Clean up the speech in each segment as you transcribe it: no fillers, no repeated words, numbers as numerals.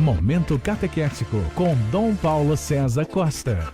Momento Catequético com Dom Paulo César Costa.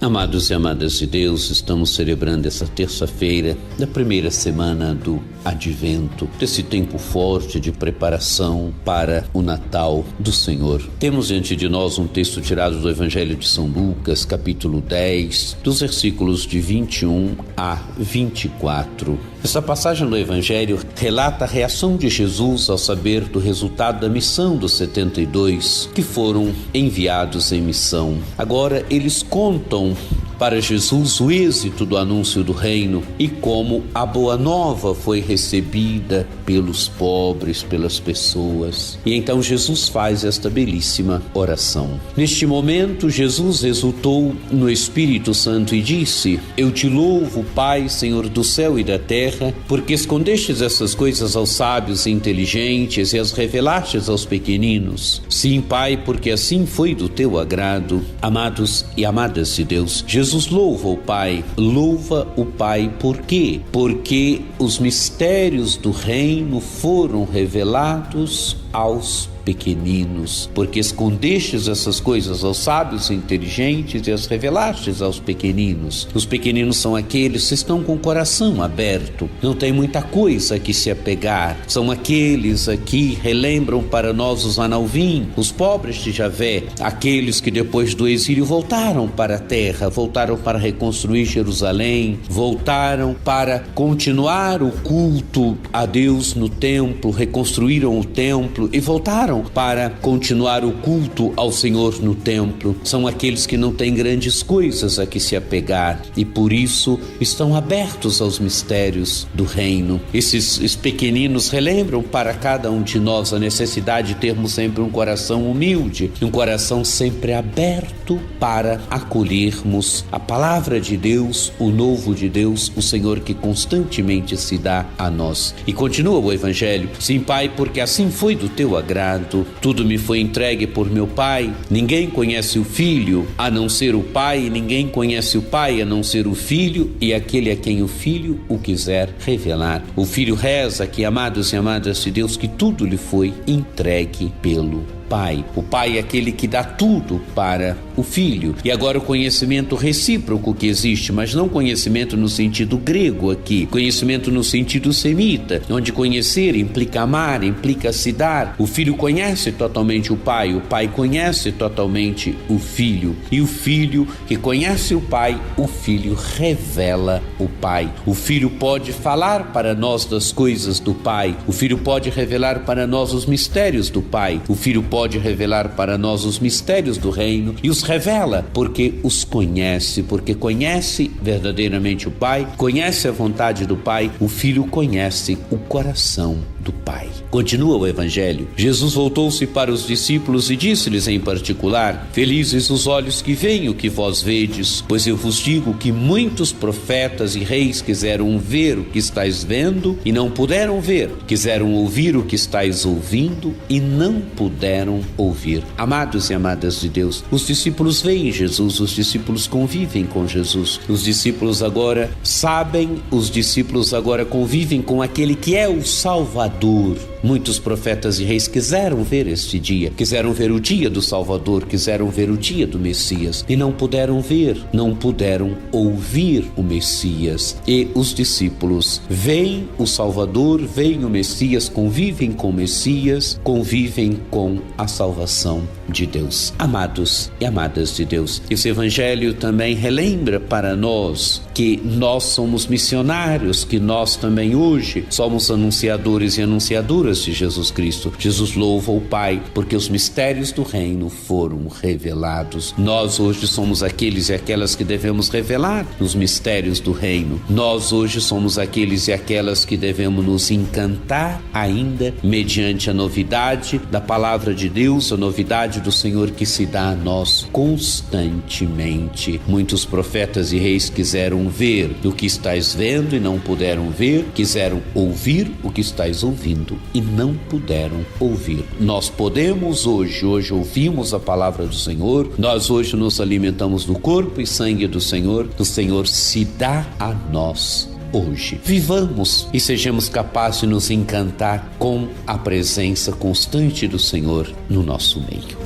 Amados e amadas de Deus, estamos celebrando essa terça-feira da primeira semana do Advento, desse tempo forte de preparação para o Natal do Senhor. Temos diante de nós um texto tirado do Evangelho de São Lucas, capítulo 10, dos versículos de 21 a 24. Essa passagem do Evangelho relata a reação de Jesus ao saber do resultado da missão dos 72 que foram enviados em missão. Agora eles contam para Jesus o êxito do anúncio do reino e como a boa nova foi recebida pelos pobres, pelas pessoas. E então Jesus faz esta belíssima oração. Neste momento, Jesus exultou no Espírito Santo e disse: Eu te louvo, Pai, Senhor do céu e da terra, porque escondestes essas coisas aos sábios e inteligentes e as revelastes aos pequeninos. Sim, Pai, porque assim foi do teu agrado. Amados e amadas de Deus, Jesus louva o Pai. Louva o Pai por quê? Porque os mistérios do reino foram revelados aos pequeninos, porque escondestes essas coisas aos sábios e inteligentes e as revelastes aos pequeninos. Os pequeninos são aqueles que estão com o coração aberto, não tem muita coisa que se apegar, são aqueles que relembram para nós os Analvim, os pobres de Javé, aqueles que depois do exílio voltaram para a terra, voltaram para reconstruir Jerusalém, voltaram para continuar o culto a Deus no templo, reconstruíram o templo e voltaram para continuar o culto ao Senhor no templo. São aqueles que não têm grandes coisas a que se apegar e por isso estão abertos aos mistérios do reino. Esses pequeninos relembram para cada um de nós a necessidade de termos sempre um coração humilde, um coração sempre aberto para acolhermos a palavra de Deus, o novo de Deus, o Senhor que constantemente se dá a nós. E continua o Evangelho: Sim, Pai, porque assim foi do teu agrado. Tudo me foi entregue por meu Pai. Ninguém conhece o Filho a não ser o Pai, e ninguém conhece o Pai a não ser o Filho e aquele a quem o Filho o quiser revelar. O Filho reza que, amados e amadas de Deus, que tudo lhe foi entregue pelo Pai. O Pai é aquele que dá tudo para o Filho. E agora o conhecimento recíproco que existe, mas não conhecimento no sentido grego aqui, conhecimento no sentido semita, onde conhecer implica amar, implica se dar. O Filho conhece totalmente o Pai conhece totalmente o Filho. E o Filho que conhece o Pai, o Filho revela o Pai. O Filho pode falar para nós das coisas do Pai. O Filho pode revelar para nós os mistérios do Pai. O Filho pode revelar para nós os mistérios do reino e os revela porque os conhece, porque conhece verdadeiramente o Pai, conhece a vontade do Pai. O Filho conhece o coração do Pai. Continua o Evangelho. Jesus voltou-se para os discípulos e disse-lhes em particular: Felizes os olhos que veem o que vós vedes, pois eu vos digo que muitos profetas e reis quiseram ver o que estáis vendo e não puderam ver, quiseram ouvir o que estáis ouvindo e não puderam ouvir. Amados e amadas de Deus, os discípulos veem Jesus, os discípulos convivem com Jesus, os discípulos agora sabem, os discípulos agora convivem com aquele que é o Salvador. Muitos profetas e reis quiseram ver este dia, quiseram ver o dia do Salvador, quiseram ver o dia do Messias e não puderam ver, não puderam ouvir o Messias. E os discípulos veem o Salvador, veem o Messias, convivem com o Messias, convivem com a salvação de Deus. Amados e amadas de Deus, esse Evangelho também relembra para nós que nós somos missionários, que nós também hoje somos anunciadores e anunciadoras de Jesus Cristo. Jesus louva o Pai porque os mistérios do reino foram revelados. Nós hoje somos aqueles e aquelas que devemos revelar os mistérios do reino. Nós hoje somos aqueles e aquelas que devemos nos encantar ainda mediante a novidade da palavra de Deus, a novidade do Senhor que se dá a nós constantemente. Muitos profetas e reis quiseram ver o que estáis vendo e não puderam ver, quiseram ouvir o que estáis ouvindo e não puderam ouvir. Nós podemos hoje ouvimos a palavra do Senhor, nós hoje nos alimentamos do corpo e sangue do Senhor. O Senhor se dá a nós hoje. Vivamos e sejamos capazes de nos encantar com a presença constante do Senhor no nosso meio.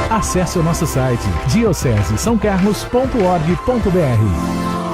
Acesse o nosso site diocesesaocarlos.org.br.